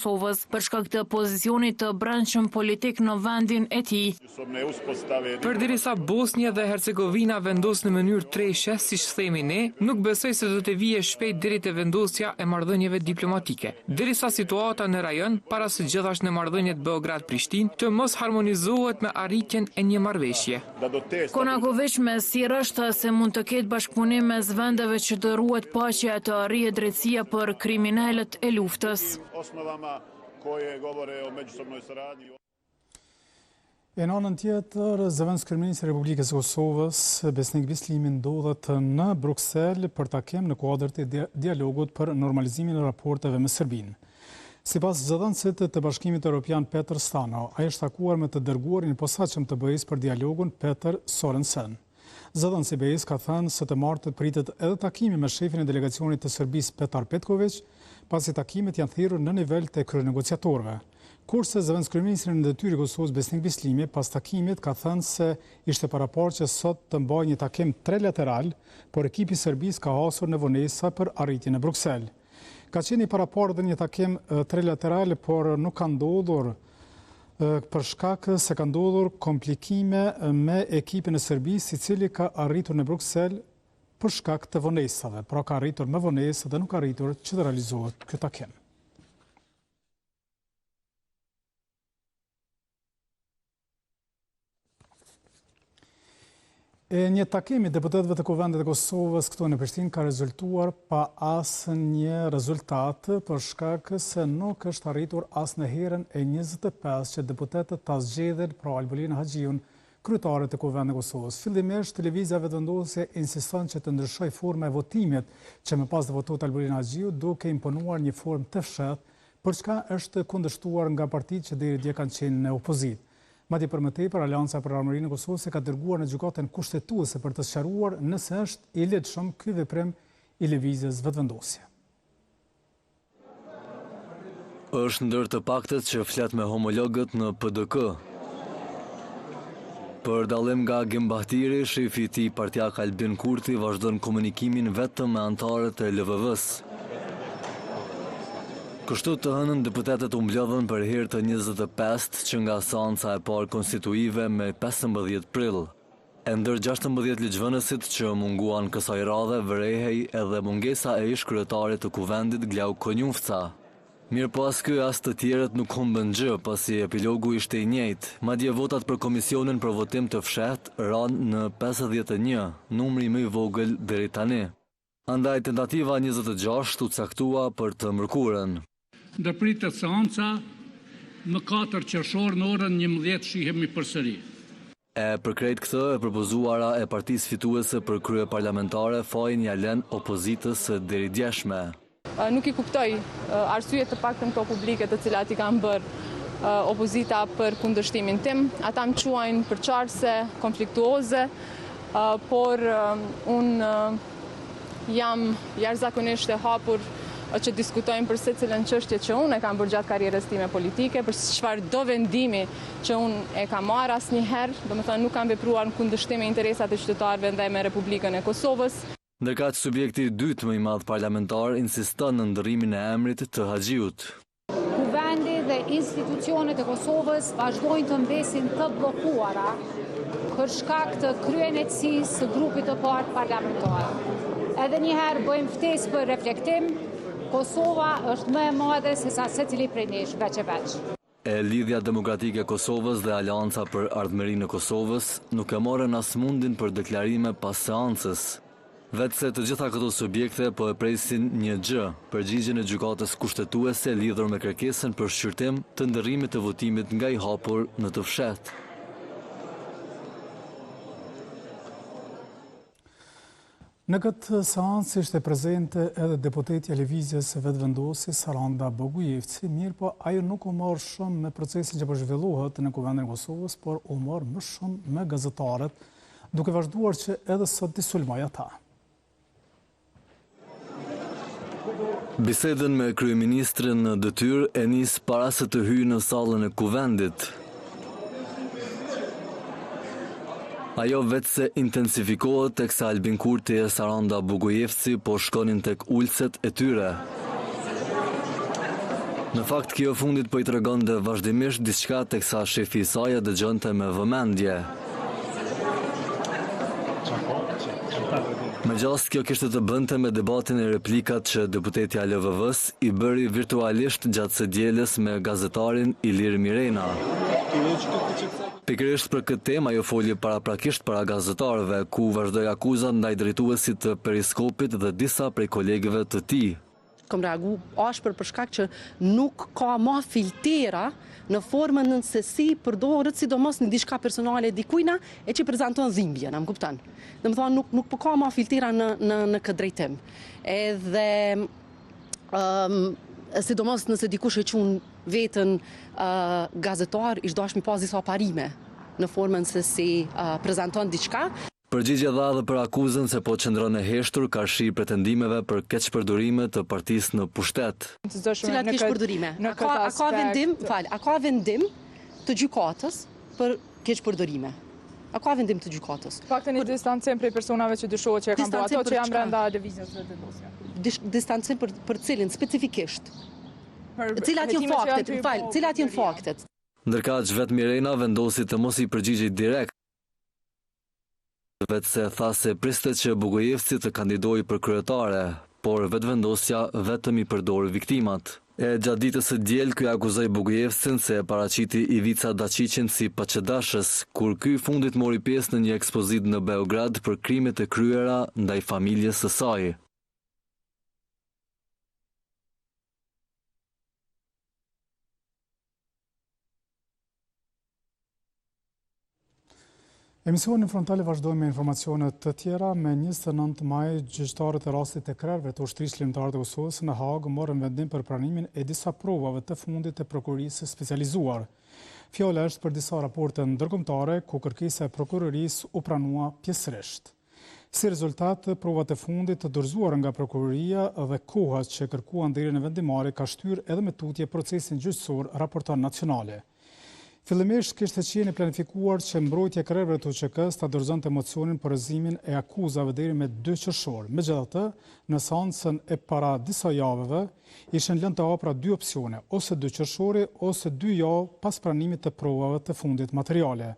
Kosovës për shkak të pozicionit të brendshëm politik në vendin e tij. Përderisa Bosnia dhe Hercegovina vendos në mënyrë treshe, siç themi ne, nuk besoj se do të vijë shpejt deri te vendosja e marrëdhënieve diplomatike. Derisa situata në rajon, para së gjithashtu në marrëdhëniet Beograd-Prishtinë, të mos harmonizohet me arritjen e një marrëveshje. Konakovic me sirë është se mund të ketë bashkëpunim mes vendeve që të ruhet paqja të arrihet drejtësia për kriminalët e luftës. E në anën tjetër, zëvendës kryeministri i Republikës së Kosovës, Besnik Bislimi, ndodhet në Bruksel për takim në kuadër të dialogut për normalizimin e raporteve me Serbinë. Sipas zëdhënësit të Bashkimit Evropian Peter Stano, ai është takuar me të dërguarin e posaçëm të BE-s për dialogun Peter Sorensen. Zëdhënësi i BE-s ka thënë se të martët pritet edhe takimi me shefin e delegacionit të Serbisë Petar Petković, pasi takimet janë thirrur në nivel të kryenegociatorëve. Kurse zëvendës kryeministri në detyrë i Kosovës Besnik Bislimi pas takimit ka thënë se ishte paraporë që sot të mbajë një takim trilateral, por ekipi i Serbisë ka hasur në vonesa për arritjen në Bruksel. Ka qenë i paraporë dhe një takim trilateral, por nuk ka ndodhur për shkak se ka ndodhur komplikime me ekipin e Serbisë, i cili ka arritur në Bruksel për shkak të vonesave, pra ka arritur me vonesë dhe nuk ka arritur që të realizohet ky takim. Një takim i deputetëve të Kuvendit të Kosovës këtu në Prishtinë ka rezultuar pa asnjë rezultat për shkak se nuk është arritur as në herën e 25 që deputetët ta zgjedhin pra Albolin Haxhiun, kryetare të Kuvendit të Kosovës. Fillimisht televiziva vendosje insiston që të ndryshojë forma e votimit, që më pas të votohet Albolin Haxhiu, duke imponuar një formë të fshehtë, për çka është kundërshtuar nga partitë që deri dje kanë qenë në opozitë. Madje për më tepër, Aleanca për Armërinë e Kosovës ka dërguar në gjykatën kushtetuese për të sqaruar nëse është i lehtëshëm ky veprim i lëvizjes vetëvendosje. Është ndër të paktët që flet me homologët në PDK. Për dallim nga Gembahtiri, shefi i tij Partiak Albin Kurti vazhdon komunikimin vetëm me anëtarët e LVV-s. Kështu të hënën deputetët u mblodhën për herë të 25 që nga seanca e parë konstituive me 15 prill. E ndër 16 ligjvënësit që munguan kësaj radhe vërehej edhe mungesa e ish-kryetarit të Kuvendit Glau Konjufca. Mirë po as ky as të tjerët nuk humbën gjë, pasi epilogu ishte i njëjtë. Madje votat për komisionin për votim të fshehtë ranë në 51, numri më i vogël deri tani. Andaj tentativa 26 u caktua për të mërkurën. Ndërpritet seanca më 4 qershor në orën 11 shihemi përsëri. Për krejt këtë e propozuara e partisë fituese për krye parlamentare fajin ja lën opozitës së deridjeshme. Nuk i kuptoj arsyet të paktën këto publike të cilat i kanë bërë opozita për kundërshtimin tim. Ata më quajnë përçarse, konfliktuoze, por unë jam jashtëzakonisht e hapur që diskutojmë për secilën çështje që unë e kam bërë gjatë karrierës time politike, për çfarë do vendimi që unë e kam marrë asnjëherë, domethënë nuk kam vepruar në kundërshtim me interesat e qytetarëve ndaj me Republikën e Kosovës. Ndërkaq subjekti i dytë më i madh parlamentar insiston në ndërrimin e emrit të Haxhiut. Kuvendi dhe institucionet e Kosovës vazhdojnë të mbesin të bllokuara për shkak të kryenetësisë së grupit të parë parlamentar. Edhe një herë bëjmë ftesë për reflektim. Kosova është më e madhe se sa secili prej nesh veç e veç. Lidhja Demokratike e Kosovës dhe Aleanca për Ardhmërinë e Kosovës nuk e morën as mundin për deklarime pas seancës. Vetëse të gjitha këto subjekte po e presin një gjë, përgjigjen e gjykatës kushtetuese lidhur me kërkesën për shqyrtim të ndërrimit të votimit nga i hapur në të fshehtë. Në këtë seancë ishte prezente edhe deputetja e lëvizjes së vetëvendosjes Saranda Bogujevci, mirë po ajo nuk u morë shumë me procesin që po zhvillohet në Kuvendin e Kosovës, por u morë më shumë me gazetarët, duke vazhduar që edhe sot t'i sulmoj ata. Bisedën me kryeministrin në detyrë e nis para se të hyjë në sallën e Kuvendit. Ajo vetë se intensifikohet teksa Albin Kurti e Saranda Bogujevci po shkonin tek ulset e tyre. Në fakt, kjo fundit po i tregonte vazhdimisht diçka teksa shefi i saj e dëgjonte me vëmendje. Megjithëse kjo kishte të bënte me debatin e replikat që deputeti i LVV-s i bëri virtualisht gjatë së dielës me gazetarin Ilir Mirena. Pikërisht për këtë temë ajo foli paraprakisht para gazetarëve, ku vazhdoi akuzat ndaj drejtuesit të Periskopit dhe disa prej kolegëve të tij. Kam reagu ashpër për shkak që nuk ka ma filtera në formën në se si përdoret sidomos në diçka personale dikujna e që prezanton dhimbje, më kupton. Dhe më thonë nuk ka ma filtera në këtë drejtim. Edhe sidomos nëse dikush e qunë vetën gazetar, ishtë dashmi pas disa parime në formën se si prezanton diçka. Përgjigje dha edhe për akuzën se po qëndron e heshtur karshi pretendimeve për keqpërdorime të partisë në pushtet. Cilat keqpërdorime? A ka vendim të gjykatës për keqpërdorime? A ka vendim të gjykatës? Paktën një distancim prej personave që dyshohet që e kanë bërë ato që janë brenda divizionit të vendosjes. Distancim për cilin specifikisht? Cilat janë faktet? Ndërkaq vetë Mirena vendosi të mos i përgjigjej direkt, vetë se tha se priste që Bugojevci të kandidojë për kryetare, por vetëvendosja vetëm i përdor viktimat. E gjatë ditës së diel ky akuzoi Bugojevcin se e paraqiti Ivica Dačićin si paçedashës, kur ky fundit mori pjesë në një ekspozitë në Beograd për krimet e kryera ndaj familjes së saj. Emisionin frontale vazhdojmë me informacionet të tjera. Me 29 maj, gjyqtarët e rastit të krerëve të ushtrisë ligjore të Kosovës në Hagë morën vendim për pranimin e disa provave të fundit të prokurorisë specializuar. Fjala është për disa raporte ndërkombëtare ku kërkesa e prokurorisë u pranua pjesërisht. Si rezultat, provat e fundit të dorëzuar nga prokuroria dhe koha që kërkuan deri në vendimmarrje ka shtyrë edhe me tutje procesin gjyqësor, raporton Nacionale. Fillimisht kishte qenë planifikuar që mbrojtja e krerëve të UÇK-s ta dorëzonte mocionin për rrëzimin e akuzave deri me 2 qershor. Megjithatë, në seancën e para disa javëve ishin lënë të hapura 2 opsione, ose 2 qershori ose 2 javë pas pranimit të provave të fundit materiale.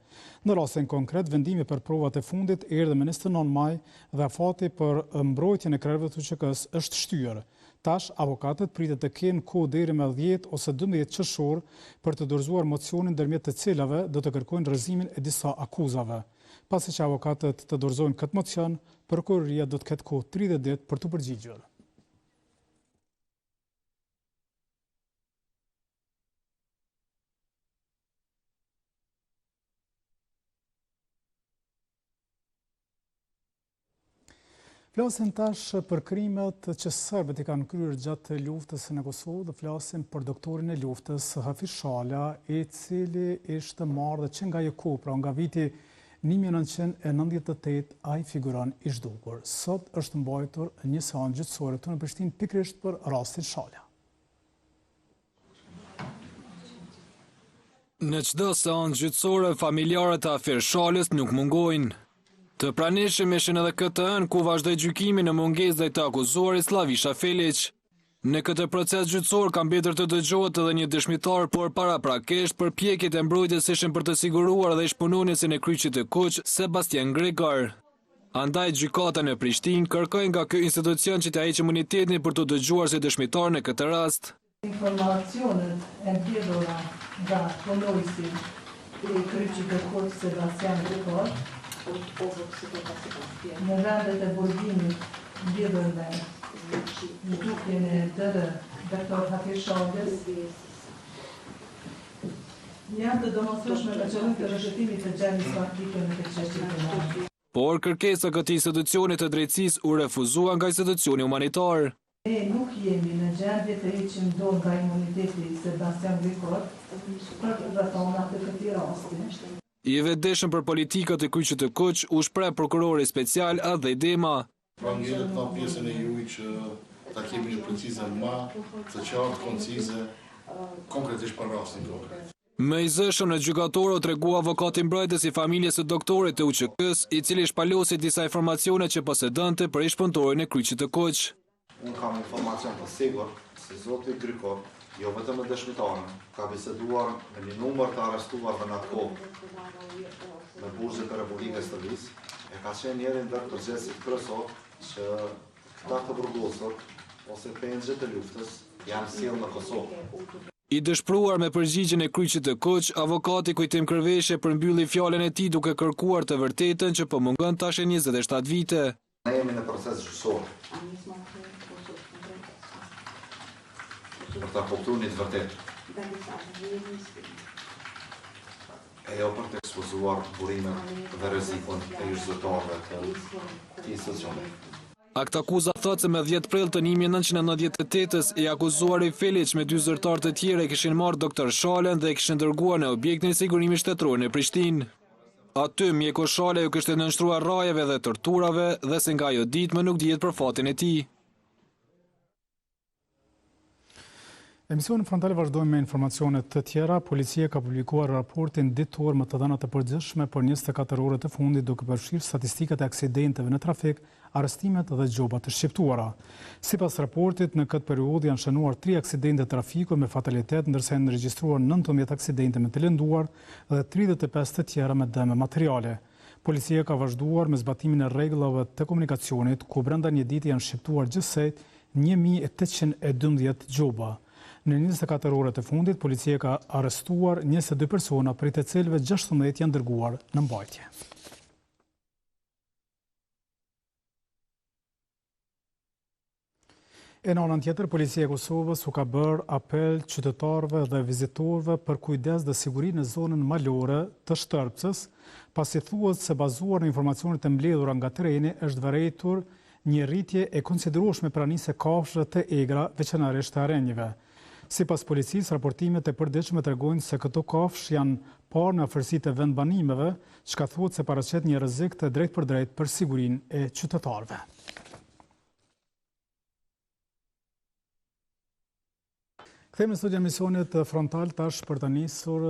Në rastin konkret, vendimi për provat e fundit erdhi me 29 maj dhe afati për mbrojtjen e krerëve të UÇK-s është shtyrë. Tash, avokatët pritet të kenë kohë deri me 10 ose 12 qershor për të dorëzuar mocionin ndërmjet të cilave do të kërkojnë rrëzimin e disa akuzave. Pasi që avokatët të dorëzojnë këtë mocion, prokuroria do të ketë kohë 30 ditë për të përgjigjur. Flasim tash për krimet që serbët i kanë kryer gjatë luftës në Kosovë dhe flasim për doktorin e luftës Hafiz Shala, i cili ishte marrë që nga Jeko, pra nga viti 1998 ai figuron i zhdukur. Sot është mbajtur një seancë gjyqësore këtu në Prishtinë pikërisht për rastin Shala. Në çdo seancë gjyqësore familjarët e Hafiz Shalës nuk mungojnë. Të pranishëm ishin edhe këtë ënë ku vazhdoi gjykimi në mungesë ndaj të akuzuarit Slavisha Felić. Në këtë proces gjyqësor ka mbetur të dëgjohet edhe një dëshmitar, por paraprakisht përpjekjet e mbrojtjes ishin për të siguruar dhe shpunuesin e kryqit të Kuq, Sebastian Gregar. Andaj gjykata në Prishtinë kërkoi nga ky institucion që të heqë imunitetin për të dëgjuar si dëshmitar në këtë rast. Informacionet e mbledhura nga punojësi i kryqit të Kuq, Sebastian Gregar, në vendet e burgimit mbledhur me zhdukjen e DR doktor Hafiz Shalës janë të domosdoshme me qëllim të rrëshëtimit të gjendjes faktike në këtë çështje penale. Por kërkesa e këtij institucioni të drejtësisë u refuzua nga institucioni humanitar. Ne nuk jemi në gjendje të heqim dorë nga imuniteti Sebastian Gregar për rrethana të këtij rasti. I vetëdijshëm për politikat e kryqit të Kuq u shpreh prokurori special Adhej Dema. Pra ngjelet nga pjesën e juaj që ta kemi një procedurë më të qartë, koncize, konkretisht për rastin konkret. Më i zëshëm në gjykator u tregua avokati mbrojtës i familjes së doktorit të UÇK-s, i cili shpalosi disa informacione që posedonte për ish punëtorin e kryqit të Kuq. Unë kam informacion të sigurt se zoti Gregar jo vetëm me dëshmitarën, ka biseduar me një numër të arrestuarve në atë kohë në burzët e Republikës të Lisë, e ka qenë njëri ndër përgjegjësit kryesor që këta të burgosur ose pengjet e luftës janë sjellë në Kosovë. I dëshpruar me përgjigjen e kryqit të Koq, avokati Kujtim Kërveshje përmbylli fjalën e tij duke kërkuar të vërtetën që po mungon tash e 27 vite. Ne jemi në proces gjyqësor. Për ta kuptuar një të vërtetë. E jo për të ekspozuar burimet dhe rrezikun e zyrtarëve të institucionit. Aktakuza thot se me 10 prill të 1998-s i akuzuari Feliç me 2 zyrtarë të tjerë kishin marrë doktor Shalen dhe e kishin dërguar në objektin e sigurimit shtetëror në Prishtinë. Aty mjeku Shale ju kishte nënshtruar rrajeve dhe torturave dhe se nga ajo ditë më nuk dihet për fatin e tij. Emisionin frontale vazhdojmë me informacionet të tjera. Policia ka publikuar raportin ditor më të dhëna të përgjithshme për 24 orët e fundit duke përfshirë statistikat e aksidenteve në trafik, arrestimet dhe gjobat të shqiptuara. Sipas raportit, në këtë periudhë janë shënuar 3 aksidente trafiku me fatalitet, ndërsa janë regjistruar 19 aksidente me të lënduar dhe 35 të tjera me dëme materiale. Policia ka vazhduar me zbatimin e rregullave të komunikacionit, ku brenda një dite janë shqiptuar gjithsej 1812 gjoba. Në 24 orët e fundit, policia ka arrestuar 22 persona, prej të cilëve 16 janë dërguar në mbajtje. E në anën tjetër, policia e Kosovës u ka bërë apel qytetarëve dhe vizitorëve për kujdes dhe siguri në zonën malore të Shtërpcës, pasi thuhet se bazuar në informacionet e mbledhura nga tereni është vërejtur një rritje e konsiderueshme pranisë së kafshëve të egra, veçanërisht të arenjeve. Sipas policisë, raportimet e përditshme tregojnë se këto kafshë janë parë në afërsitë e vendbanimeve, çka thuhet se paraqet një rrezik të drejtpërdrejtë për sigurinë e qytetarëve. Kthehemi në studio emisionit frontal tash për të nisur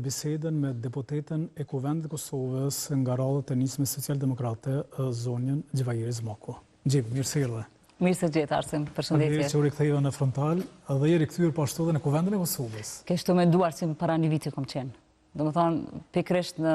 bisedën me deputetën e Kuvendit të Kosovës nga radhët e nismës socialdemokrate zonjën Gjvajiri Zmaku. Gjip, mirë se erdhe. Mirë se gjetë, Arsim, përshëndetje. Që u rikthejve në frontal dhe je rikthyer pashtu edhe në Kuvendin e Kosovës. Kështu me nduar si para një viti kom qenë. Do më thonë, pikërisht në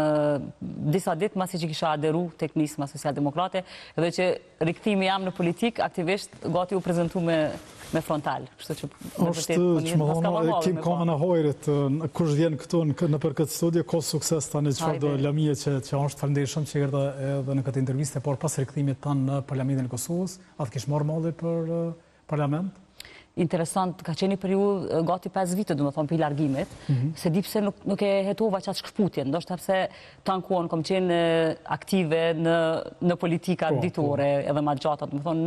disa ditë, masi që kisha aderu tek nisma socialdemokrate, edhe që rikthimi jam në politik, aktivisht gati u prezentu me frontal. Është që më thonë, kim kame në hojrit, kush vjen këtu në për këtë studio, ka sukses tani çfarë do lamije që është falëndershëm që erdhe edhe në këtë intervistë, por pas rikthimit tanë në Parlamentin e Kosovës, atë kish marrë malli për parlament? Interesant, ka qenë një periudhë gati 5 vite, do më thonë, për i largimit, se di pse nuk e hetova qatë shkëputje, ndoshta pse tankuon kom qenë aktive në politika ditore edhe ma gjata, do më thonë,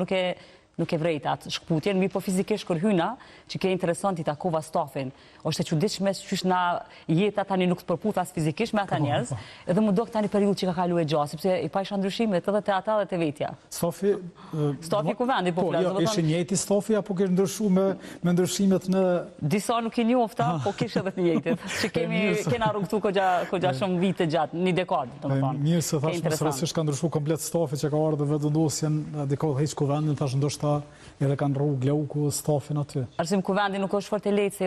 nuk e vrejt atë shkëputjen, mi po fizikisht kër hyna, që ke interesant i takova stafin, është e çuditshme qysh na jeta tani nuk të përputh as fizikisht me ata njerëz, edhe më do këta një periudhë që ka kalu e gjatë, sepse i pa isha ndryshimet edhe te ata dhe te vetja. Stafi Kuvendit, po flasë. Po, ishe njëjti stafi, apo kështë ndryshu me ndryshimet në... Disa nuk i njofta, po kishë edhe të njëjtit, që kena rrugtu kogja shumë vite gjatë, një dekadë, do më thonë. Mirë se thash më sërësisht ka ndryshu komplet stafi që ka ardhë dhe vendosjen dikot heq Kuvendin, thash ndoshta edhe kanë rrugë Glauku stafin aty. Arsim, Kuvendi nuk është fort e lehtë, se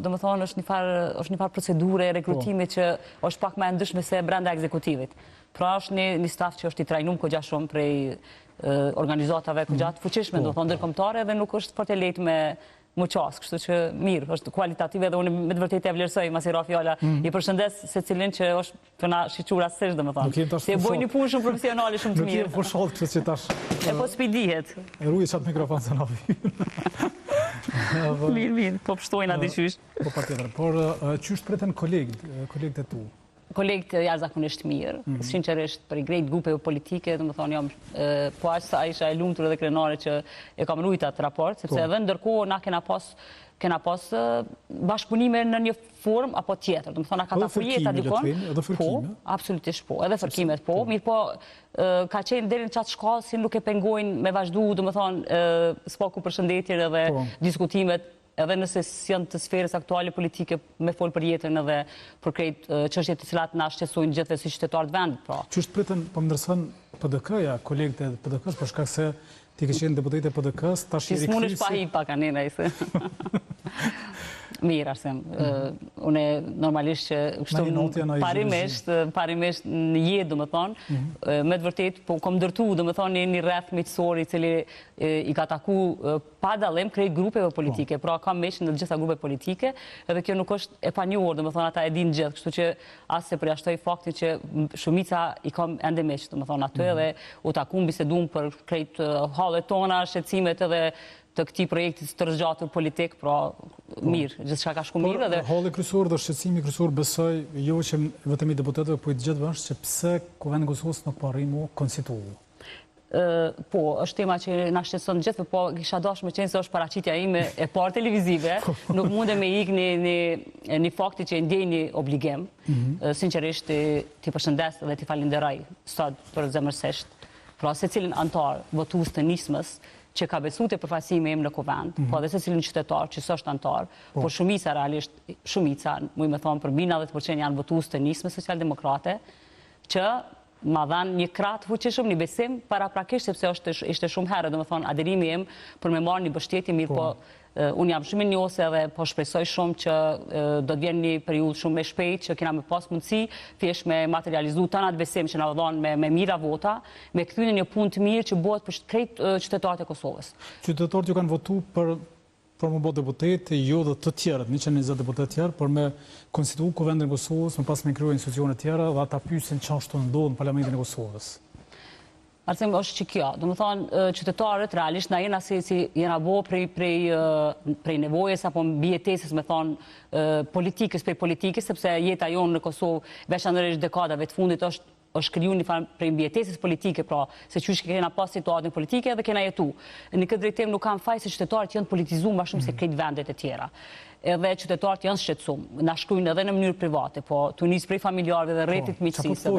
do më thonë është një farë procedure e rekrutimit që është pak më e ndryshme se brenda ekzekutivit. Pra është një staf që është i trajnum kogja shumë prej organizatave kogja të fuqishme, do thonë ndërkombëtare, dhe nuk është fort e lehtë me qasë, kështu që mirë, është kualitative dhe unë me të vërtet e vlerësoj, masi ra fjalla, i përshëndes se cilin që është për na shiqura sësh, dhe më thonë. Se boj një punë shumë profesionale, shumë të mirë. Nuk jemë fushalë kështë që tash... E po s'pidihet. E rujë qatë mikrofon se na vijë. Mirë, po pështojnë ati qysh. Po pa tjetër, por qysh preten kolegët e tu? Kolegët jashtëzakonisht mirë, sinqerisht për i grejt grupe politike, dhe më thonë jam po ashtë sa isha e lumtur edhe krenare që e kam rujt atë raport, sepse edhe ndërkohë na kena pas bashkëpunime në një form apo tjetër, dhe më thonë a ka ta fujeta dikon. Edhe fërkime? Po, absolutisht po, edhe fërkimet po, mirë po ka qenë deri në qatë shkallë si nuk e pengojnë me vazhdu, dhe më thonë spaku përshëndetjer edhe diskutimet, edhe nëse janë të sferës aktuale politike me folë për jetën edhe për krejt çështje të cilat na shqetësojnë gjithve si qytetarët vendit. Qështë pritën po më ndërson PDK-ja, kolegët e PDK-s, për shkak se ti ke qenë deputet e PDK-s, tash i rikthyer. Ti smunesh pa hi pak anena ise. Mirë, Arsim. Une normalisht që parimisht në jetë, do më thonë, me të vërtet, po kom dërtu, do më thonë, një rreth miqësor i cili i ka taku pa dallim krejt grupeve politike, pra kam mesh në gjitha grupe politike, edhe kjo nuk është e panjohur, do më thonë, ata e din gjithë, kështu që asë se përjashtoj faktin që shumica i kam ende mesh, do më thonë, aty edhe u taku bisedum për krejt hallet tona, shqetësimet edhe të këtij projekti të rrëzgjatur politik, pra mirë, gjithçka ka shku mirë edhe halli kryesor dhe shqetësimi kryesor besoj jo që vetëm i deputetëve, po i të gjithëve është që pse Kuvendi i Kosovës nuk po arrin u konstituu. Po, është tema që na shqetëson gjithë, po kisha dashur me qenë se është paraqitja ime e parë televizive, nuk mundem me ik një fakti që ndjej një obligim, sinqerisht ti përshëndes dhe ti falenderoj sot për zemërsisht, pra secilin antar votues të nismës që ka besu të përfaqësimi im në Kuvend, po edhe secilin qytetar që s'është antar, po shumica realisht, shumica, muj me thonë për mbi 90% janë votues të nismës socialdemokrate, që ma dhanë një kratë fuqishëm, një besim paraprakisht, sepse ishte shumë herë, do me thonë, aderimi im për me marrë një mbështetje mirë, po unë jam shumë njose dhe po shpresoj shumë që do të vjen një periudhë shumë me shpejt, që kena me pas mundësi, thjesht me materializu të atë besim që na dhanë me mira vota, me kthyen një punë të mirë që bëhet për krejt qytetarët e Kosovës. Qytetarët ju kanë votu për më bë deputet, jo dhe të tjerët, 120 deputet tjerë, për me konstituu Kuvendin e Kosovës, më pas me kryu institucione tjera dhe ata pyesin ç'është ndodhur në Parlamentin e Kosovës. Arsim, është që kjo. Do më thonë, qytetarët realisht na jena si jena bo prej nevojës apo mbijetesës, me thonë, politikës, sepse jeta jonë në Kosovë, veçanërisht dekadave të fundit është kriju një farë prej mbijetesës politike, pra se qysh kena pas situatën politike dhe kena jetu. Në këtë drejtim nuk kam faj se qytetarët janë politizuar më shumë se krejt vendet e tjera. Edhe qytetarët janë shqetësum, na shkrujnë edhe në mënyrë private, po të nisë prej familjarëve dhe rretit miqësisë.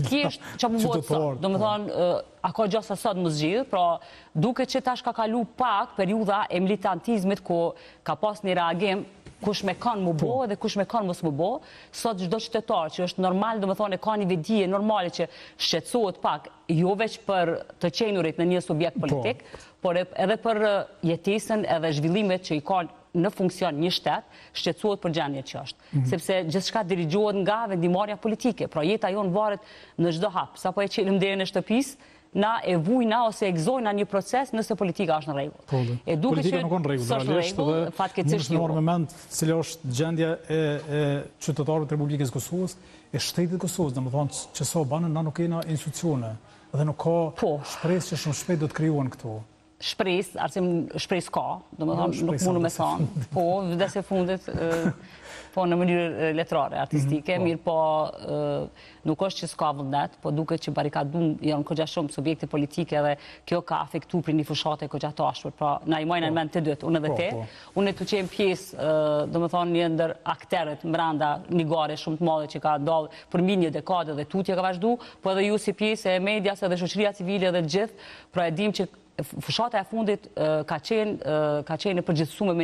Thjesht që po vot sot, do më thonë, a ka gjasa sot më zgjidhë, pra duke që tash ka kalu pak periudha e militantizmit ku ka pas një reagim kush me kanë më bo dhe kush me kanë mos më bo, sot çdo qytetar që është normal, do më thonë, ka një vedije normale që shqetësohet pak, jo veç për të qenurit në një subjekt politik, por edhe për jetesën edhe zhvillimet që i ka në funksion një shtet, shqetësohet për gjendjen që është. Sepse gjithçka dirigjohet nga vendimarrja politike, pra jeta jonë varet në çdo hap, sapo e çelim deri në shtëpisë, na e vujna ose e gëzojna një proces nëse politika është në rregull. Politika nuk është në rregull, fatkeqësisht jo. Në moment cila është gjendja e qytetarëve të Republikës Kosovës, e shtetit të Kosovës, domethënë që sa banë na nuk kena institucione dhe nuk ka shpresë që shumë shpejt do të krijohen këtu. Shpresë, Arsim, shpresë ka, domethënë nuk mundu me thonë, po vdes e fundit po në mënyrë letrare, artistike, mirë po nuk është që s'ka vullnet, po duke që barikadum janë kogja shumë subjekte politike dhe kjo ka afektu për një fushate kogja tashpër, pra na i majnë në mend të dytë, unë edhe te, unë të qenë pjesë, do më thonë një ndër akterët mbranda një gare shumë të madhe që ka dalë për mbi një dekade dhe tutje ka vazhdu, po edhe ju si pjesë e medias edhe shoqëria civile dhe gjithë, pra e dim që fushata e fundit ka qenë përgjithësuar me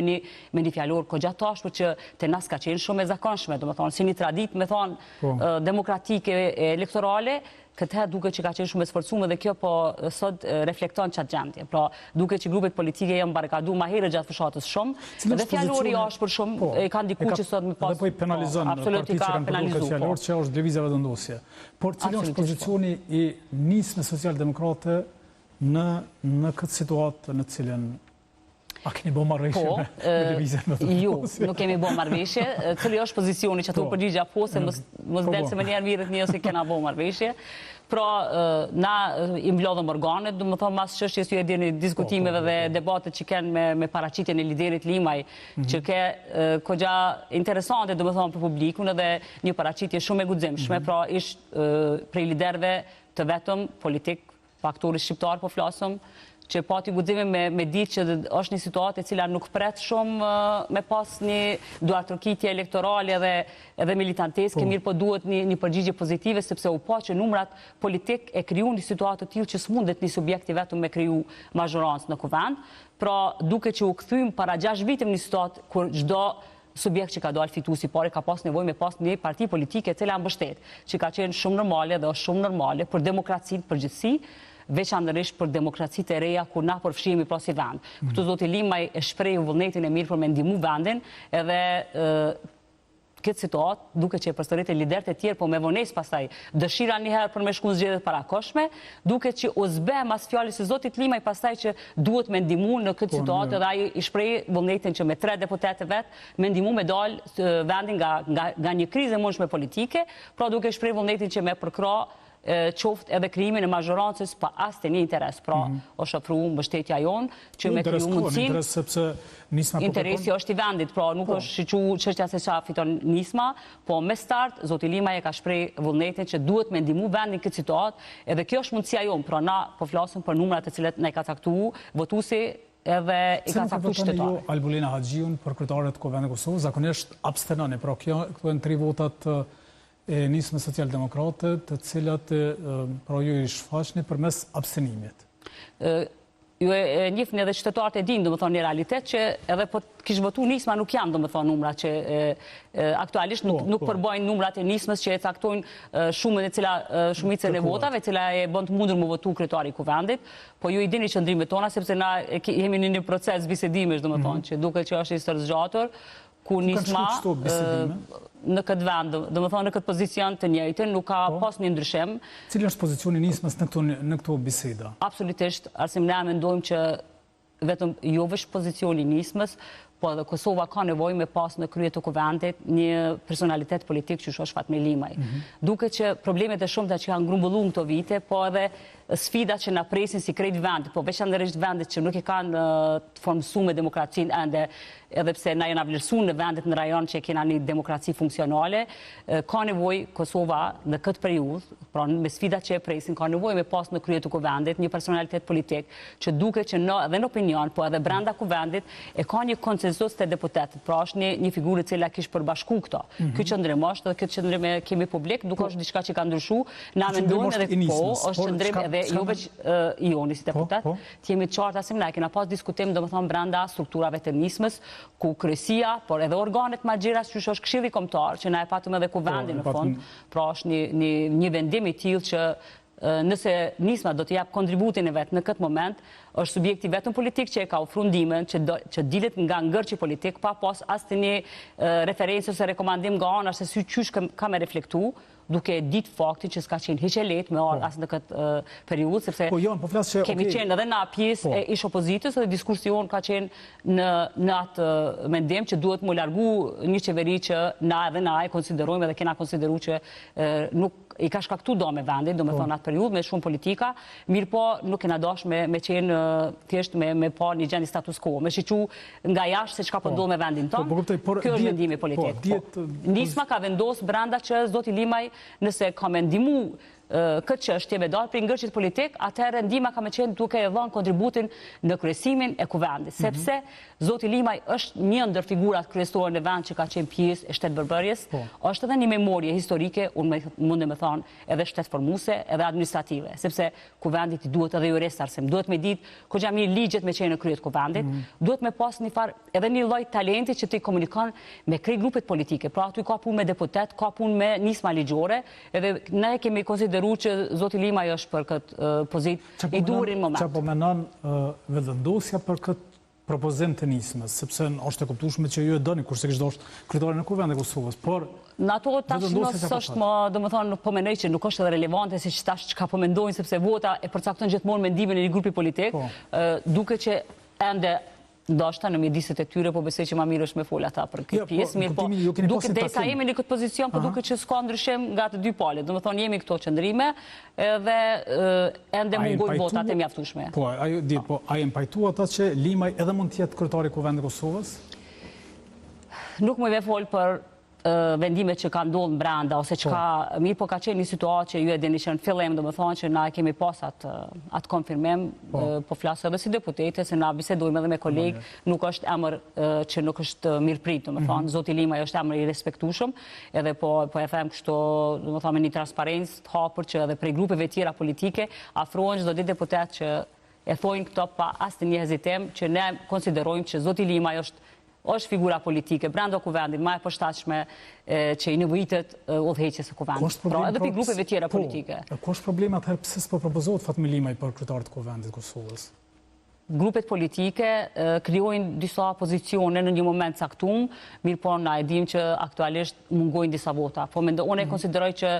një fjalor kogja tashpër që te nas ka qenë shumë e zakonshme, domethënë si një traditë, me thonë demokratike e elektorale, këtë duke që ka qenë shumë e sforcuar dhe kjo po sot reflekton çat gjendje. Pra duke që grupet politike janë barrikaduar më herë gjatë fushatës shumë dhe fjalori është për shumë e ka ndikuar që sot më pas. Dhe po i penalizon partitë që kanë penalizuar fjalor që është lëvizja vendosje. Por cili është pozicioni i nismës socialdemokrate në këtë situatë në cilën a keni bo marrëveshje me lëvizjen me të Jo, nuk kemi bo marrëveshje. Cili është pozicioni që ato përgjigja po se mos delë se më njerë mirët një ose kena bo marrëveshje. Pra, na i mblodhëm organet, du më thonë mas çështjes ju e dini diskutimeve dhe debatet që kenë me paraqitjen e liderit Limaj, që ke kogja interesante, du më thonë, për publikun edhe një paraqitje shumë e guximshme, pra ishtë prej liderve të vetëm politik, faktori shqiptar po flasëm, që pati guxime me ditë që është një situatë e cila nuk pret shumë me pas një duartërkitje elektorale edhe militanteske, mirë po duhet një përgjigje pozitive, sepse u pa që numrat politik e kriju një situatë të tillë që s'mundet një subjekti vetëm me kriju mazhorancë në kuvend, pra duke që u kthyem para 6 vite në një situatë kur çdo subjekt që ka dalë fituesi pari ka pas nevojë me pas një parti politike e cila mbështet, që ka qenë shumë normale dhe është shumë normale për demokracinë përgjithësi, veçanërisht për demokracitë e reja ku na përfshihemi pra si vend. Këtu zoti Limaj e shpreh vullnetin e mirë për me ndihmu vendin, edhe këtë situatë, duke që e përsërit e liderët e tjerë, po me vonesë pastaj dëshira njëherë për me shku në zgjedhjet parakoshme, duke që u zbe mas fjalës së zotit Limaj pastaj që duhet me ndihmu në këtë situatë, edhe ai i shpreh vullnetin që me 3 deputetë vet me ndihmu me dalë vendin nga një krizë e mundshme politike, pra duke shpreh vullnetin që me përkra qoftë edhe krijimin e mazhorancës pa asnjë një interes. Pra, o shofruar mbështetja jonë që me kriju mundësim. Interesi është i vendit, pra nuk është shiqu çështja se çfarë fiton nisma, po me start zoti Limaj e ka shpreh vullnetin që duhet me ndihmu vendin këtë situatë, edhe kjo është mundësia jonë, pra na po flasim për numrat të cilat na i ka caktuar votuesi edhe i ka caktuar qytetarët. Albulina Haxhiun për kryetarët e Vendit të Kosovës zakonisht abstenoni, pra këto janë 3 votat e nismës socialdemokrate, të cilat pra ju i shfaqni përmes abstenimit. Ju e njihni edhe qytetarët e dinë, domethënë një realitet që edhe po kish votu nisma nuk janë domethënë numrat që aktualisht nuk përbojnë numrat e nismës që e caktojnë shumicën e votave, e cila e bën të mundur me votu kryetari i kuvendit, po ju i dini qëndrimet tona sepse na jemi në një proces bisedimesh, domethënë që duket që është i sërzgjatur, ku nisma në këtë vend, domethënë në këtë pozicion të njëjtën, nuk ka pas një ndryshim. Cili është pozicioni nismës në këto biseda? Absolutisht, arsim ne mendojmë që vetëm jo veç pozicioni nismës, po edhe Kosova ka nevojë me pas në krye të kuvendit një personalitet politik që është Fatmir Limaj. Duke që problemet e shumta që janë grumbulluar këto vite, po edhe sfidat që na presin si krejt vendit, po veçanërisht vendet që nuk e kanë të formsuar me demokracinë ende, edhe pse na janë vlerësuar në vendet në rajon që kena një demokraci funksionale, ka nevojë Kosova në këtë periudhë, pra me sfidat që e presin, ka nevojë me pas në krye të kuvendit një personalitet politik që duket që edhe në opinion, po edhe brenda kuvendit e ka një konsensus të deputetët, pra është një figurë e cila kish përbashku këto. Ky qëndrim është edhe këtë qëndrim kemi publik, nuk është diçka që ka ndryshuar, na mendojmë edhe po është qëndrim edhe jo veç i joni si deputet, të jemi të qartë asim ne, kena pas diskutim domethënë brenda strukturave të nismës, ku kryesia, por edhe organet magjera që është Këshilli Kombëtar, që na e patëm edhe kuvendin në fund, pra është një vendim i tillë që nëse nisma do të jap kontributin e vet në këtë moment, është subjekti vetëm politik që e ka ofruar ndihmën që dilet nga ngërçi politik pa pas asnjë referencë ose rekomandim nga ana se si qysh ka me reflektu, duke ditë faktin që s'ka qenë hiç e lehtë me ardh as në këtë periudhë, sepse kemi qenë edhe na pjesë e ish opozitës dhe diskursi jon ka qenë në atë mendim që duhet mu largu një qeveri që na e konsiderojmë edhe kena konsideruar që nuk i ka shkaktu do me vendin, do me thonë atë periudhë, me shumë politika, mirë po nuk kena dash me qenë thjesht me pa një gjendje status quo, me shiqu nga jashtë se çka po ndodh me vendin tonë. Kjo është mendimi politik. Nisma ka vendosur brenda që zoti Limaj nëse ka me ndihmu këtë çështje me dalë për ngërçit politik, atëherë ndihma ka me qenë duke e dhënë kontributin në kryesimin e kuvendit, sepse zoti Limaj është një ndër figurat kryesore në vend që ka qenë pjesë e shtetë-bërbërjes, është edhe një memorie historike, unë mundem me thonë edhe shtetformuese, edhe administrative, sepse kuvendit i duhet edhe jurist arsim, duhet me ditë koxha mirë ligjet me qenë në kryet kuvendit, duhet me pas një farë edhe një lloj talenti që të komunikon me krejt grupet politike, pra aty ka punë me deputet, ka punë me nisma ligjore, edhe ne kemi që zoti Limaj është për këtë pozitë i durin moment. Çfarë po mendon vendosja për këtë propozim të nismës, sepse është e kuptueshme që ju e dëni kurse kishte dashur kryetarin e Kuvendit të Kosovës, por në ato tash është më, domethënë po mendoj që nuk është edhe relevante siç tash çka po mendojnë sepse vota e përcakton gjithmonë mendimin e një grupi politik, duke që ende ndoshta në mjediset e tyre, po besoj që ma mirë është me fol ata për këtë pjesë, mirë po duke desa jemi në këtë pozicion, po duke që s'ka ndryshim nga të dy palët, domethënë jemi këto qëndrime dhe ende mungojnë votat e mjaftueshme. Po, a janë pajtuar ata që Limaj edhe mund të jetë kryetari i Kuvendit të Kosovës? Nuk më ve fol për vendimet që ka ndodhur brenda ose çka mirë, po ka qenë një situatë që ju e dini që në fillim domethënë që na kemi pas atë konfirmim, po flas edhe si deputete se na bisedojmë edhe me kolegë, nuk është emër që nuk është mirëprit, domethënë zoti Limaj është emër i respektueshëm, edhe po e them kështu, domethënë me një transparencë të hapur që edhe prej grupeve tjera politike afrohen çdo ditë deputet që e thojnë këto pa asnjë hezitim që ne konsiderojmë që zoti Limaj është është figura politike brenda kuvendit më e përshtatshme që i nevojitet udhëheqjes së kuvendit. Pra edhe për grupeve tjera politike. Ku është problemi atëherë pse s'po propozohet Fatmi Limaj për kryetar të kuvendit të Kosovës? Grupet politike krijojnë disa pozicione në një moment caktuar, mirë po na e dim që aktualisht mungojnë disa vota. Po unë e konsideroj që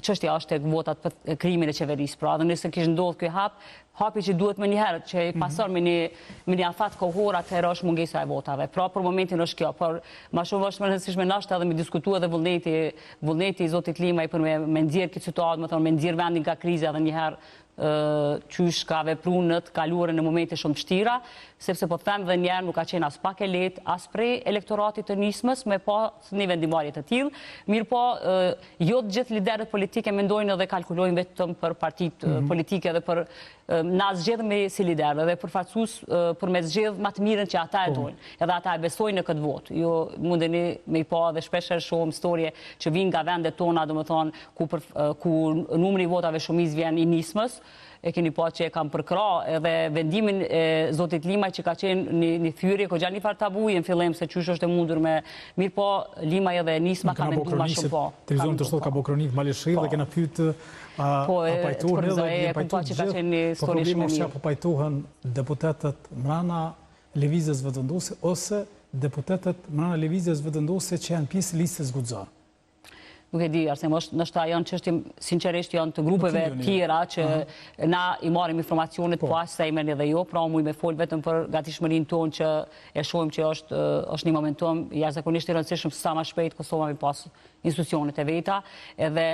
çështja është tek votat për krimin e qeverisë. Pra, dhe nëse kishte ndodhur ky hapi që duhet më njëherë që i pason me një afat kohor, atëherë është mungesa e votave. Pra, për momentin është kjo, por më shumë është më e rëndësishme nashta edhe me diskutua edhe vullneti i zotit Limaj për me nxjerr këtë situatë, më thonë me nxjerr vendin nga kriza edhe një herë qysh ka vepru në të kaluarën në momente shumë vështira, sepse po them dhe njerë nuk ka qenë as pak e lehtë, as prej elektoratit të nismës, me po një vendimarrje të tillë, mirë po jo të gjithë liderët politike mendojnë dhe kalkulojnë vetëm për partitë politike dhe për na zgjedhemi si liderë dhe përfaqësues për me zgjedh më të mirën që ata e dojnë. Edhe ata e besojnë në këtë votë. Jo mundeni me i pa dhe shpesh shohim historie që vijnë nga vendet tona, domethënë ku numri i votave shumicë vjen i nismës. E keni pa që e kam përkra edhe vendimin e zotit Limaj që ka qenë një thyrje, ko gjatë një farë tabuj në fillim se qysh është e mundur me mirë po Limaj edhe nisma ka mendu ma shumë po. Televizion të shtot ka bo kronik Maleshi dhe kena pyet a pajtohen edhe dhe pajtohen gjithë, po problemi është që po pajtohen deputetët mrana lëvizjes vetëvendose ose deputetët mrana lëvizjes vetëvendose që janë pjesë listës guxar. Nuk e di, Arsem, nështë janë çështje sinqerisht janë të grupeve tjera që na i marrim informacionet po as sa i merrni edhe jo, pra muj me fol vetëm për gatishmërinë tonë që e shohim që është një momentum jashtëzakonisht i rëndësishëm sa më shpejt Kosova me pas institucionet e veta, edhe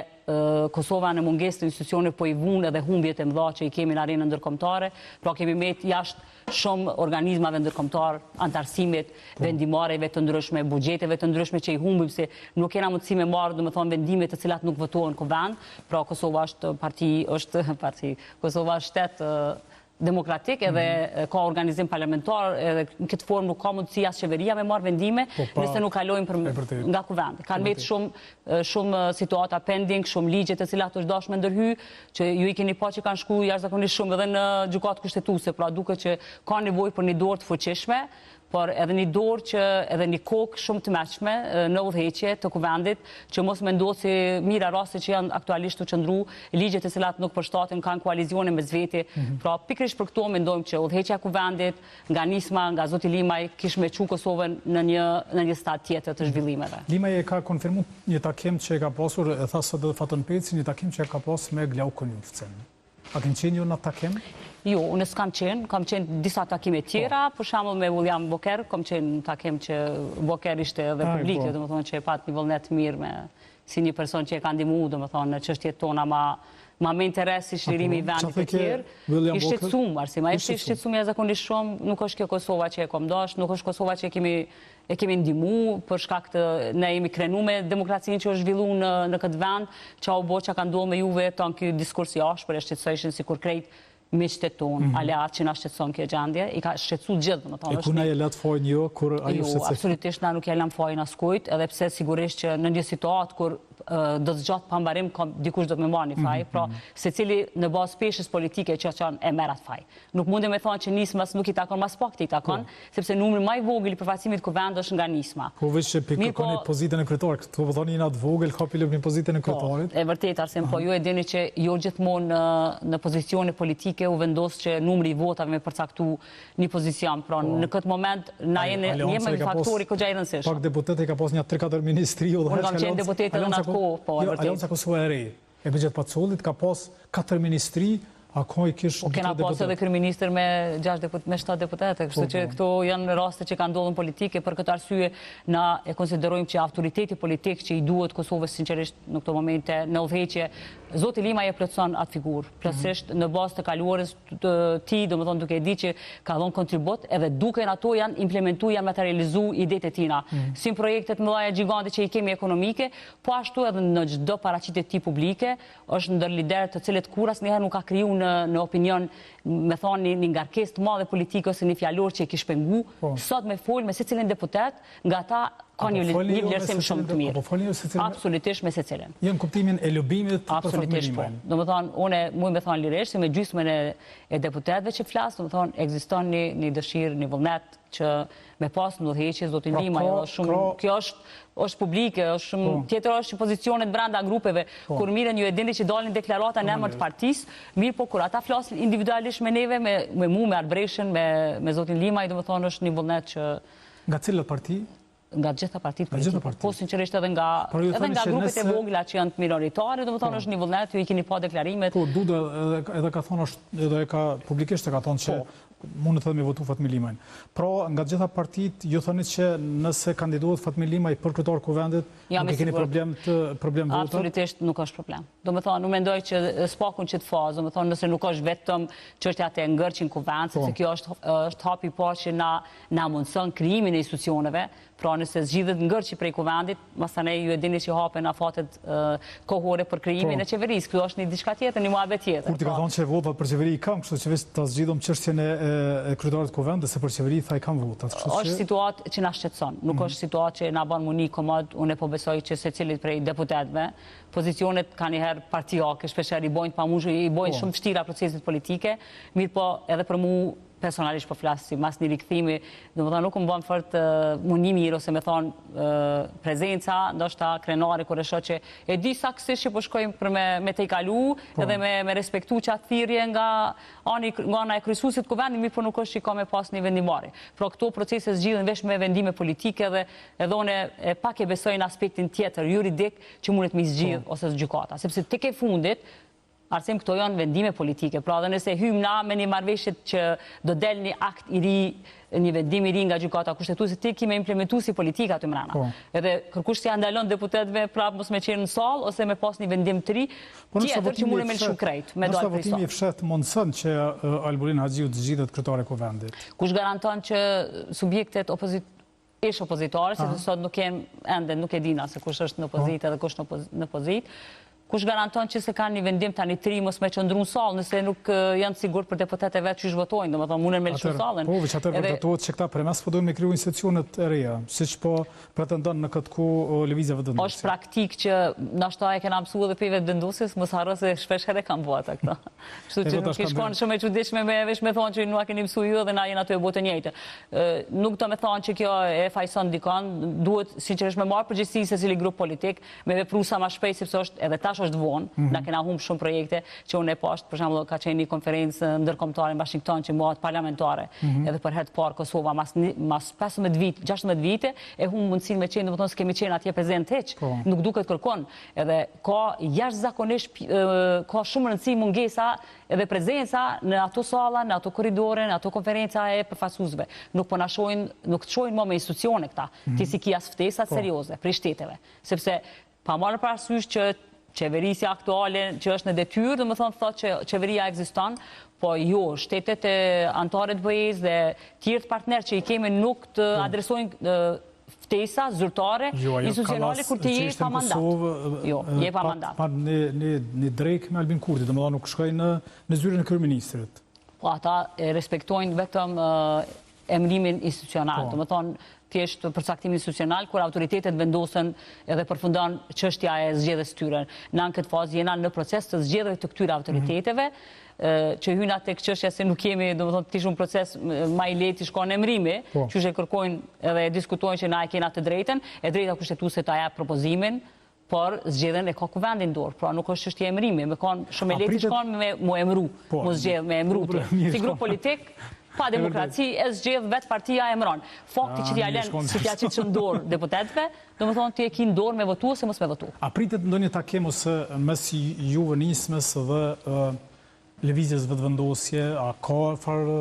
Kosova në mungesë të institucione po i vunë edhe humbjet e mëdha që i kemi në arenën ndërkombëtare, pra kemi met jashtë shumë organizmave ndërkombëtar, antarësimit, vendimarrjeve të ndryshme, buxheteve të ndryshme që i humbim se nuk kena mundësi me marrë, domethënë vendime të cilat nuk votohen kuvend, pra Kosova është Kosova është shtet demokratik edhe ka organizim parlamentar edhe në këtë formë nuk ka mundësi as qeveria me marrë vendime nëse nuk kalojnë nga kuvendi. Kanë vetë shumë situata pending, shumë ligje të cilat është dashur ndërhy, që ju i keni pa që kanë shku jashtëzakonisht shumë edhe në gjykatë kushtetuese, pra duket që ka nevojë për një dorë të fuqishme, por edhe një dorë që edhe një kokë shumë të mëshme në udhëheqje të kuvendit, që mos mendohet se mira raste që janë aktualisht të qëndru, ligjet e cilat nuk përshtaten kanë koalizione me zveti. Pra pikërisht për këto mendojmë që udhëheqja e kuvendit nga nisma, nga zoti Limaj kishte me çu Kosovën në një stad tjetër të zhvillimeve. Limaj e ka konfirmuar një takim që e ka pasur, e tha sot edhe Fatën Peci, një takim që e ka pasur me Glaukun Yufcen. A kanë qenë ju në takim? Jo, unë s'kam qenë disa takime tjera, për shembull me William Boker, kam qenë në takim që Boker ishte edhe publik, domethënë që e pat një vullnet mirë me si një person që e ka ndihmuar domethënë në çështjet tona ma me interes si shlirimi i vendit të tjerë. I shqetësuar, Arsima, i shqetësuar jashtëzakonisht shumë, nuk është kjo Kosova që e kam dashur, nuk është Kosova që e kemi ndihmuar për shkak të ne jemi krenuar me demokracinë që është zhvilluar në këtë vend, çau bo çka ka ndodhur me juve ton ky diskurs i ashpër e shqetësojshëm sikur krejt miqtë tonë, aleat që na shqetëson kjo gjendje, i ka shqetësuar gjithë, domethënë. E ku na e lët fojnë jo kur ajo shqetëson? Jo, absolutisht na nuk e lëm fojnë askujt, edhe pse sigurisht që në një situatë kur do të zgjat pambarim dikush do të më marrë një faj, pra secili në bazë peshës politike që kanë e merr atë faj. Nuk mundem të thonë që nismas nuk i takon mas pak i takon, sepse numri më i vogël i përfaqësimit kuvend është nga nisma. Po vetë pikoni pozitën e kryetarit, këtu po thoni na të vogël kapi në pozitën e kryetarit. E vërtet Arsem, po ju e dini që jo gjithmonë në pozicione politike u vendos që numri i votave me përcaktu një pozicion, pra në këtë moment na jemi një faktori kogja i rëndësishëm. Pak deputetë ka pas një 3-4 ministri u dhe kam qenë deputete në atë kohë, po e vërtet. Alianca Kosova e Re, e Bexhet Pacollit ka pas 4 ministri, a ka i kish po kena pas edhe kryeministër me 7 deputete, kështu që këto janë raste që kanë ndodhur politike, për këtë arsye na e konsiderojmë që autoriteti politik që i duhet Kosovës sinqerisht në këto momente në udhëheqje, zoti Limaj e plotson atë figurë, plotësisht në bazë të kaluarës të tij, domethënë duke e di që ka dhënë kontribut edhe duke ato janë implementuar, janë materializuar idetë e tina, si projektet mëdha gjigante që i kemi ekonomike, po ashtu edhe në çdo paraqitje tip publike, është ndër liderët të cilët kur asnjëherë nuk ka krijuar në opinion, me thonë një ngarkesë të madhe politike ose një fjalor që e kish pengu, sot me fol me secilin deputet, nga ata ka një vlerësim shumë të mirë. Absolutisht me secilin. Jam kuptimin e lobimit për fatmirimin. Do më thonë, une mujë me thonë lirisht, se me gjysmën e deputetve që flasë, do më thonë, egziston një dëshirë, një vullnet që me pas në dheqjes do t'i lima, kjo është publike, tjetër është pozicionet brenda grupeve, kur miren ju e dini që dalin deklarata në emër të partisë, mirë po kur ata flasin individualisht me neve, me mu, me Arbreshen, me zotin Limaj, do më thonë është një vullnet që... Nga cilët parti? Nga gjitha partitë politike, po sinqerisht edhe nga grupet e vogla që janë të minoritare, do më thonë është një vullnet, ju i keni pa deklarimet. Po, Duda edhe ka thonë, edhe ka publikisht e ka thonë që mundet edhe me votu Fatmir Limaj. Pra, nga gjitha partitë, ju thonit që nëse kandidohet Fatmir Limaj për kryetar kuvendit, nuk e keni problem vota? Absolutisht nuk është problem. Do më thonë, nuk mendoj që s'pakun që të fazë, do më thonë, nëse nuk është vetëm çështja e ngërçin kuvend, sepse kjo është hapi parë që na mundson krijimin e institucioneve. Pra nëse zgjidhet ngërçi prej kuvendit, masanej ju e dini që hapen afatet kohore për krijimin e qeverisë. Kjo është një diçka tjetër, një muhabet tjetër. Kur ti ka thonë që votat për qeveri i kam, kështu që vetë ta zgjidhom çështjen e kryetarit të kuvendit, se për qeveri tha i kam votat. Është situatë që na shqetëson, nuk është situatë që na bën muni komod. Unë po besoj që secilit prej deputetëve pozicionet kanë herë partijake, shpeshherë i bojnë pamundur, i bojnë shumë vështira procesit politike, mirë po edhe për mua personalisht po flasë si mas një rikëthimi, do më thonë nuk më bënë fort muni mirë, ose me thonë prezenca, ndoshta krenare kër e shë që e di saksisht që po shkojmë për me te i kalu, edhe me respektu që atë thirje nga ana e kryesuesit kuvendit, mirë po nuk është që ka me pas një vendimari. Pra këto procese zgjidhen vesh me vendime politike dhe edhe one pak e besojnë aspektin tjetër, juridik, që mundet mi zgjidh ose zgjykata. Sepse tek e fundit, arsim këto janë vendime politike, pra dhe nëse hymë na me një marrëveshje që do del një akt i ri, një vendim i ri nga gjykata kushtetuese, ti kime implementu si politika të mrena. Edhe kërkush si andalon deputetve prapë mos me qenë në salë, ose me pas një vendim të ri, tjetër që mune me lëshu krejt, me dojë për i votimi i fshet mundësën që Alburin Haxhiu të zgjidhet kryetare kuvendit? Kush garanton që subjektet opozitare, se sot nuk e dina se kush është në opozitë edhe kush në pozitë, kush garanton që se kanë një vendim tani të ri mos me qëndru në salë, nëse nuk janë sigur për deputetet e vetë që shvotojnë, do më thonë munën me lëshu salën. Po, veç atër vërtetohet që këta premes po dojnë me kriju institucionet e reja, si që po pretendon në këtë ku lëvizjeve të vendosje. Është praktik që nashta e kena mësu edhe pive të vendosjes, mos harro se shpesh herë kam bëta këta. Kështu që nuk i shkon shumë e çuditshme me vesh me thonë që nuk a keni mësu ju dhe na jena aty e botë njëjtë. Nuk do me thonë që kjo e fajson dikon, duhet sinqerisht me marrë përgjegjësi secili grup politik, me vepru sa më shpejt sepse është edhe është vonë, na kena humbë shumë projekte që unë e pashtë, për shembull ka qenë një konferencë ndërkombëtare në Washington që bëhet parlamentare, edhe për herë të parë Kosova mas 15 vite, 16 vite e humbë mundësinë me qenë, domethënë s'kemi qenë atje prezent hiç, nuk duket kërkon, edhe ka jashtëzakonisht ka shumë rëndësi mungesa edhe prezenca në ato salla, në ato korridore, në ato konferenca e përfaqësuesve. Nuk po na shohin, nuk shohin më me institucione këta, ti si kia ftesat serioze për shteteve, sepse pa marrë parasysh që qeverisja aktuale që është në detyrë, dhe më thotë që qeveria ekziston, po jo, shtetet e antarët BE-s dhe tjertë partnerë që i kemi nuk të adresojnë ftesa zyrtare, institucionale, kur ti je pa mandat. Jo, je pa mandat. Pa një drejk me Albin Kurti, dhe më da nuk shkoj në zyrën e kryeministrit. Po ata respektojnë vetëm emrimin institucional, dhe më thonë, thjesht përcaktim institucional, kur autoritetet vendosen edhe përfundon çështja e zgjedhjes tyre. Në këtë fazë jena në proces të zgjedhjeve të këtyre autoriteteve, që hyna tek çështja se nuk kemi, domethënë ti shumë proces më i lehtë shkon emrimi, që e kërkojnë edhe diskutojnë që na e kena të drejtën, e drejta kushtetuese ta jap propozimin, por zgjedhjen e ka kuvendin dorë, pra nuk është çështje emrimi, më kanë shumë e lehtë shkon me mu emru, mos zgjedh me emru si grup politik. Pa demokraci, e zgjedh vetë partia e emron. Fakti që t'ja lënë si t'ja qitë në dorë deputetve, do më thonë t'i e ki në dorë me votu ose mos me votu. A pritet ndonjë takim ose mes juve nismes dhe lëvizjes vetëvendosje, a ka farë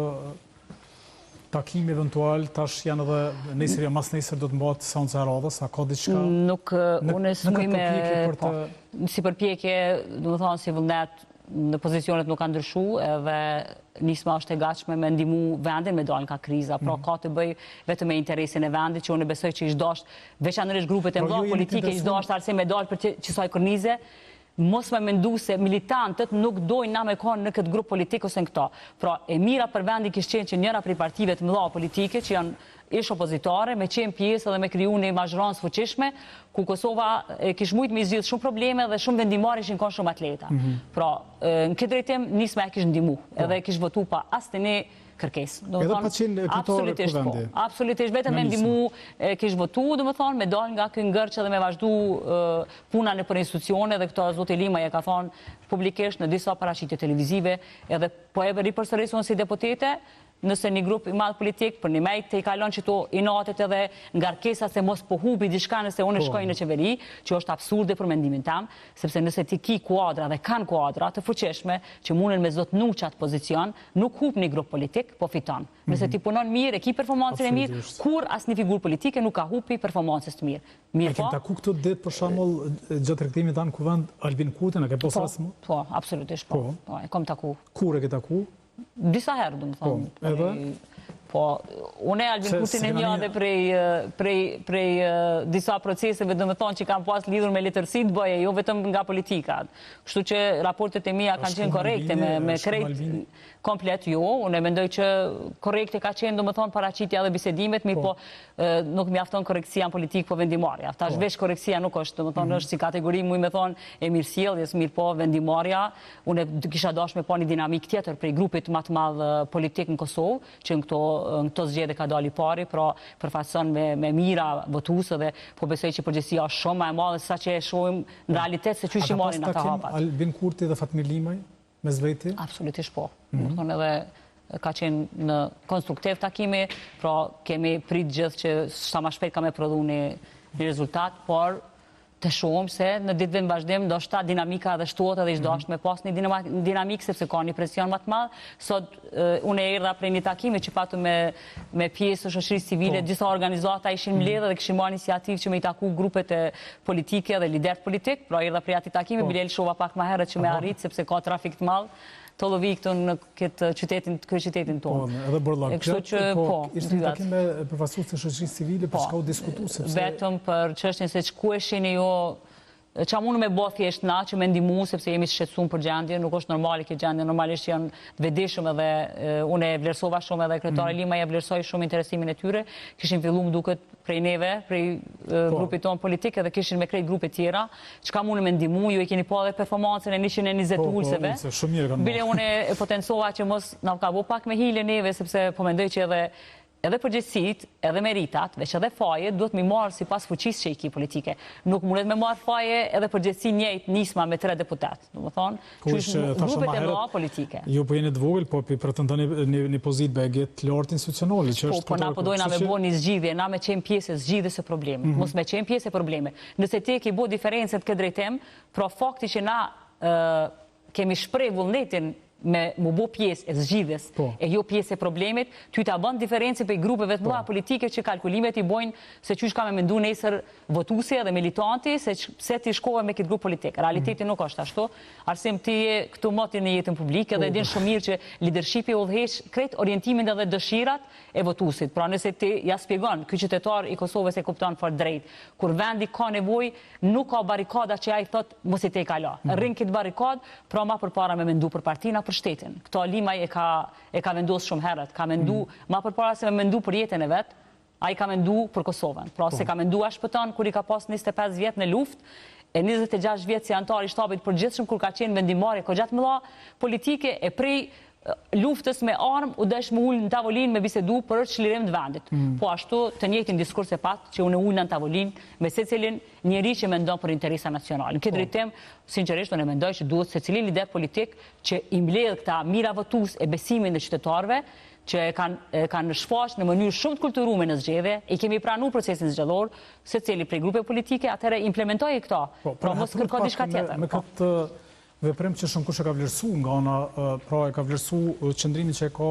takim eventual, tash janë edhe nesër, mas nesër do të mbahet seanca e radhës, a ka diçka? Nuk, unë s'muj me si përpjekje, do më thonë si vullnet, në pozicionet nuk ka ndryshu, edhe nisma është e gatshme me ndihmu vendin me dalë nga kriza, pra ka të bëj vetëm me interesin e vendit, që unë besoj që ishtë dasht, veçanërisht grupet e mëdha politike, ishtë dasht arse me dalë për qësaj kornize, mos me mendu se militantët nuk dojnë na me konë në këtë grup politik ose në këto. Pra, e mira për vendi kishtë qenë që njëra prej partive të mëdha politike, që janë ish opozitare, me qenë pjesë dhe me kriju një mazhrancë fuqishme, ku Kosova kishë mujtë me zgjidhë shumë probleme dhe shumë vendimari ishin konë shumë atleta. Pra, në këtë drejtim nisme e kishë ndimu, edhe kishë votu pa as të ne kërkes. Edhe pa qenë kryetare të vendi. Absolutisht, vetëm me ndimu kishë votu, dhe më thonë, me dalë nga kënë ngërqë dhe me vazhdu puna në për institucione, dhe këto Zotë Lima ja ka thonë publikisht në disa paraqitje televizive, edhe po e ripërsërisun si deputete, nëse një grup i madh politik për një mejt të i kalon që to inatet edhe ngarkesa se mos po hubi diçka nëse unë shkoj në qeveri, që është absurde për mendimin tam, sepse nëse ti ki kuadra dhe kanë kuadra të fuqishme që mundën me zotnu qatë pozicion, nuk hub një grup politik, po fiton. Nëse ti punon mirë, e ki performancën e mirë, kur as një figur politike nuk ka hupi performancës të mirë. A kemë taku këtë ditë për shembull gjatë rikthimit tanë kuvend Albin Kurtin, a ke pas rast më? Po, absolutisht po. Po, e kam taku. Kur e ke taku? Disa herë, du më thonë. Edhe? Po, unë e Albin Kurtin e një dhe prej disa proceseve, du më thonë, që kam pas lidhur me letërsit bëje, jo vetëm nga politikat. Kështu që raportet e mija kanë qenë korekte, me krejt komplet jo. Unë e mendoj që korekte ka qenë, du më thonë, paraqitja dhe bisedimet, mirë po nuk mi afton koreksia në politikë, po vendimarja. Ta shvesh koreksia nuk është, du më thonë, është si kategori, mu i me thonë, e mirësjelljes, mirë po vendimarja. Unë kisha dash me po një dinamik tjetër prej grupit më të madh politik në Kosovë, që në këto zgjedhje ka dali pari, pra përfaqëson me mira votuese dhe po besoj që përgjegjësia është shumë më e madhe se sa që e shohim në realitet se çish i marrin ata hapat. Albin Kurti dhe Fatmir Limaj mes veti? Absolutisht po. Do të thonë edhe ka qenë në konstruktiv takimi, pra kemi prit gjithë që sa më shpejt ka me prodhu një rezultat, por të shumë se në ditëve në vazhdim ndoshta dinamika edhe shtuat edhe ishtë me pas një dinamik sepse ka një presion më të madh. Sot unë e erdha prej një takimi që patu me pjesë shoqërisë civile, disa organizata ishin mbledhur dhe kishin marrë iniciativë që me i taku grupet politike dhe liderët politik, pra erdha prej atij takimi, bile lëshova pak më herët që me arrit sepse ka trafik të madh të lovi këtu në këtë qytetin tonë. Edhe Borllak. Kështu që po, ishte një takim me përfaqësues të shoqërisë civile për çka u diskutu sepse vetëm për çështjen se ku ishin jo qa mundë me bo thjesht na që me ndimu sepse jemi shqetësuar për gjendje, nuk është normali kjo gjendje, normalisht janë të vetëdijshëm edhe unë e vlerësova shumë edhe kryetari Lima e vlerësoi shumë interesimin e tyre, kishin filluar më duket prej neve, prej grupit tonë politik edhe kishin me krejt grupe tjera, çka mundë me ndimu, ju e keni pa edhe performancën e 120 ulseve. Bile unë e potencova që mos na ka bo pak me hile neve sepse po mendoj që edhe përgjegjësit, edhe meritat, veç edhe faje, duhet mi marrë si pas fuqisë që i ki politike. Nuk mundet me marrë faje edhe përgjegjësi njëjt nisma me 3 deputat. Do më thonë, grupet e mëdha politike. Jo po jeni të vogël, po pretendoni një pozitë begjet të lartë institucionale, që është po na po dojna me bo një zgjidhje, na me qenë pjesë e zgjidhjes së problemit, mos me qenë pjesë e probleme. Nëse ti ke bo diferencën këtë drejtim, pra fakti që na kemi shpreh vullnetin me mu bo pjesë e zgjidhjes e jo pjesë e problemit, ty ta bën diferencë për grupeve të mëdha politike që kalkulimet i bojnë se qysh ka me mendu nesër votuesi dhe militanti se ti shkove me këtë grup politik. Realiteti nuk është ashtu. Arsim ti je këtu moti në jetën publike dhe din shumë mirë që leadershipi udhëheq krejt orientimin dhe dëshirat e votuesit. Pra nëse ti ja shpjegon ky qytetar i Kosovës e kupton fort drejt, kur vendi ka nevojë, nuk ka barikada që ai thot mos i tej kala. Rrin këtë barikad, pra ma përpara me mendu për partinë për shtetin. Këto Limaj e ka vendosur shumë herët, ka mendu ma përpara se me mendu për jetën e vet, ai ka mendu për Kosovën. Pra se ka mendu a shpëton kur i ka pas 25 vjet në luftë, e 26 vjet si antar i shtabit përgjithshëm kur ka qenë vendimarrje gjatë mëdha politike e prej luftës me armë u desh më ullë në tavolinë me bisedu për çlirim të vendit. Po ashtu të njëjtin diskurs e pat që unë ullë në tavolinë me secilin njeri që mendon për interesa nacionale. Në këtë drejtim, sinqerisht unë mendoj që duhet secili lider politik që i mbledh këta mira votues e besimin e qytetarëve që e kanë shfaq në mënyrë shumë të kulturume në zgjedhje, i kemi pranuar procesin zgjedhor, secili prej grupe politike, atëherë implementojë këto. Pra mos kërko diçka tjetër. Me këtë veprim që shumë kush e ka vlerësu nga ana, pra e ka vlerësu qëndrimin që e ka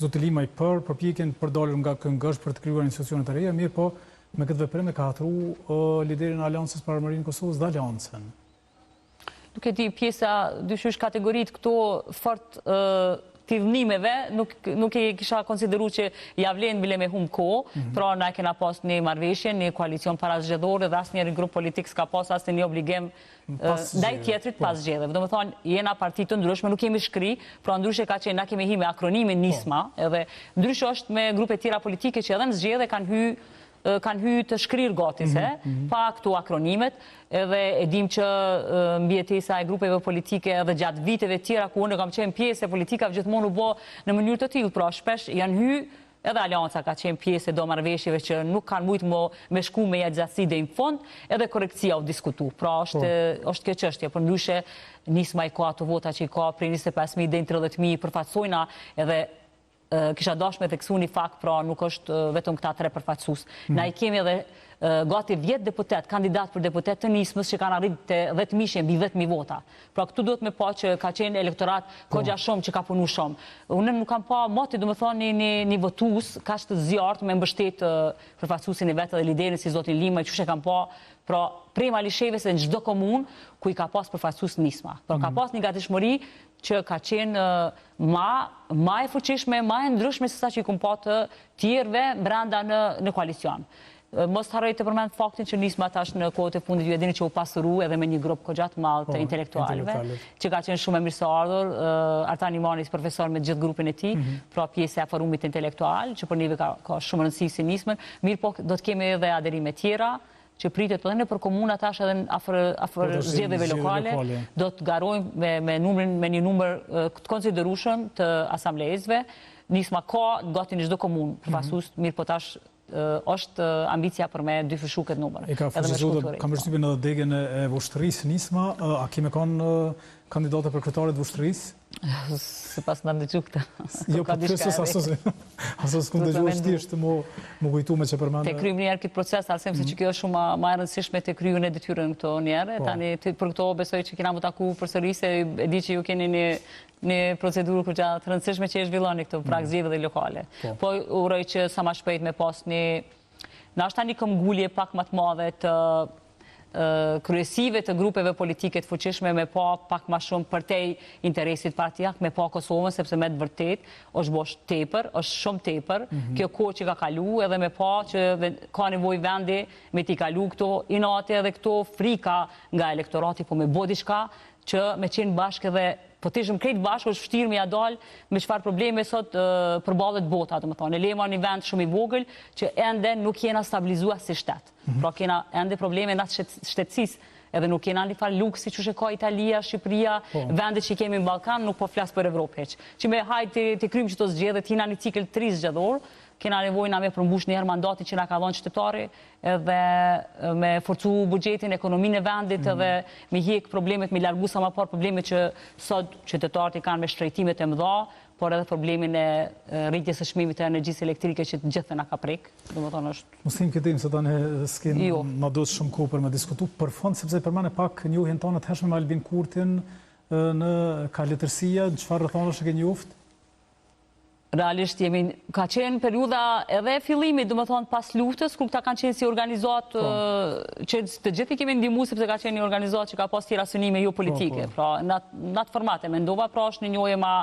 Zoti Limaj për përpjekjen për dalur nga këngësh për të krijuar institucione të reja, mirë po me këtë veprim e ka hatruar liderin e Aleancës për Armërinë e Kosovës dhe Aleancën. Nuk e di pjesa dyshysh kategoritë këto fort tivnimeve, nuk i kisha konsideru që javlen bile me hum ko, pra na kena pas një marveshje, një koalicion parazgjedhore dhe asë njëri grup politik s'ka pas asë një obligim ndaj tjetrit pas zgjedhjeve. Do më thonë, jena parti të ndryshme, nuk kemi shkri, pra ndryshe ka që na kemi hi me akronimin NISMA, edhe ndryshe është me grupe tjera politike që edhe në zgjedhje kanë hy të shkrir gotise, pa këtu akronimet, edhe e dim që mbjetesa e grupeve politike edhe gjatë viteve tjera ku unë kam qenë pjesë e politikave gjithmonë u bo në mënyrë të tillë, pra shpesh janë hy edhe Alianca ka qenë pjesë e do marrëveshjeve që nuk kanë mujtë me shku me gjatësi dhe në fond, edhe korekcia u diskutu. Pra është kjo çështje, për ndryshe NISMA i ka ato vota që i ka prej 25.000 dhe 30.000 përfaqësojna edhe kisha dash me theksu një fakt, pra nuk është vetëm këta 3 përfaqësues. Na i kemi edhe gati 10 deputet, kandidat për deputet të NISMës që kanë arrit të 10.000 mbi 10.000 vota. Pra këtu duhet me pa që ka qenë elektorat kogja shumë që ka punu shumë. Unë nuk kam pa moti, do me thonë, një votus, ka që të zjartë me mbështet përfaqësuesin e vetë dhe liderin si zotin Lima, që kam pa, pra prema lisheve se në çdo komunë ku i ka pas përfaqësues NISMA. Pra ka pas një gatishmëri që ka qenë ma e fuqishme, ma e ndryshme se sa që i kumë pa të tjerëve brenda në koalicion. Mos harroj të përmend faktin që NISMA tash në kohët e fundit ju e dini që u pasuru edhe me një grup kogjatë madh të intelektualëve, që ka qenë shumë e mirëseardhur, Artan Imanis profesor me gjithë grupin e tij, pra pjesë e forumit intelektual, që për neve ka shumë rëndësi si NISMën, mirë po do të kemi edhe aderime tjera që pritet edhe në për komuna tash edhe afër zgjedhjeve lokale, do të garojmë me një numër të konsiderueshëm të asamblezëve. NISMA ka gati në çdo komunë përfaqësues, mirë po tash është ambicia për me dyfishu këtë numër. Kam përshtypjen edhe degën e vushtërisë NISMA, a kime kanë kandidate për kryetare të vushtërisë? Se pas në ndëgju këta. Jo, për kërësës asës këmë dëgju është tishtë më kujtu me që përmende. Të krymë njerë këtë proces, alësem se që kjo është shumë ma e rëndësishme të kryu në detyrën këto njerë. Tani për këto besoj që kena më taku për sëri, se e di që ju keni një procedurë kërë gjatë të rëndësishme që e zhvilloni këto prak zgjedhjeve dhe lokale. Po uroj që sa ma shpejt me pas në ashta një këmgullje pak më të madhe të kryesive të grupeve politike të fuqishme me pa pak ma shumë përtej interesit partijak, me pa Kosovën, sepse me të vërtet është bosh tepër, është shumë tepër, kjo kohë që ka kalu, edhe me pa që ka nevoj vendi me t'i kalu këto inate edhe këto frika nga elektorati, po me bodi shka që me qenë bashkë edhe po të ishëm krejt bashkë, është fështirë me jadal me çfarë probleme sot përballet bota, të më thonë. E lema një vend shumë i vogël që ende nuk jena stabilizua si shtet. Pra kena ende probleme në shtetësisë, edhe nuk kena një farë luksi që ka Italia, Shqipëria, vendet që kemi në Balkan, nuk po flasë për Evropë heq. Që me hajtë të krymë që të zgjedhe, t'ina një cikl 3 zgjedhor, kena nevojna me përmbush njëherë mandatin që na ka dhënë qytetari, edhe me forcu bugjetin, ekonominë e vendit, edhe me hjek problemet, me largu sa më parë problemet që sot qytetarët i kanë me shtrejtimet e mëdha, por edhe problemin e rritjes së çmimit të energjisë elektrike që të gjithë na ka prek. Domethënë është. Mos them këtë se tani s'kem më duhet shumë kohë për me diskutu për fond, sepse përmend pak njohjen tonë të hershme me Albin Kurtin në ka letërsia, çfarë rrethonash e ke njoftë? Realisht ka qenë periudha edhe fillimit, do më thonë pas luftës, ku këta kanë qenë si organizat që të gjithi kemi ndimu, sepse ka qenë një organizat që ka pas tjera synime jo politike. Pra, në atë formate, me ndova pra është një njohje ma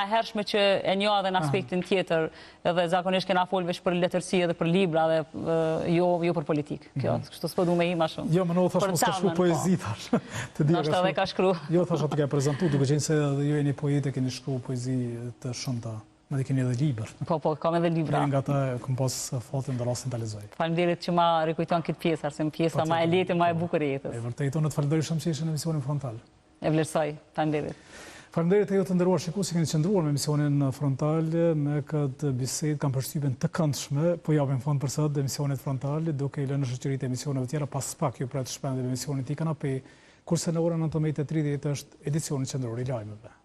e hershme që e njoha edhe në aspektin tjetër, edhe zakonisht kena folë veç për letërsi edhe për libra, dhe jo për politikë. Kjo, kështu s'po du me i ma shumë. Jo, më në thash mos ka shkru poezi, thash. Nështë edhe ka shkru. Jo, thash atë ke prezentu, duke qenë se edhe ju e një poete keni shkru poezi të shumëta. Më dhe keni edhe liber. Po, kam edhe libra. Nga ta këm pas fatin dhe rasin të alizoj. Falemderit që ma rikujton këtë pjesë, arse më pjesa ma e letë, ma e bukur e jetës. E vërtej, tonë të falemderit shumë që ishë në emisionin frontal. E vlerësoj, falemderit. Falemderit e ju të ndëruar shikues që keni qëndruar me emisionin frontal, me këtë bisedë kam përshtypjen të këndshme, po japim fond për sot emisionit frontal, duke i lënë në shoqëritë e emisioneve tjera, pas pak ju pret shpendit emisionit i kanape, kurse në orën 19:30 është edicioni qendror i lajmeve.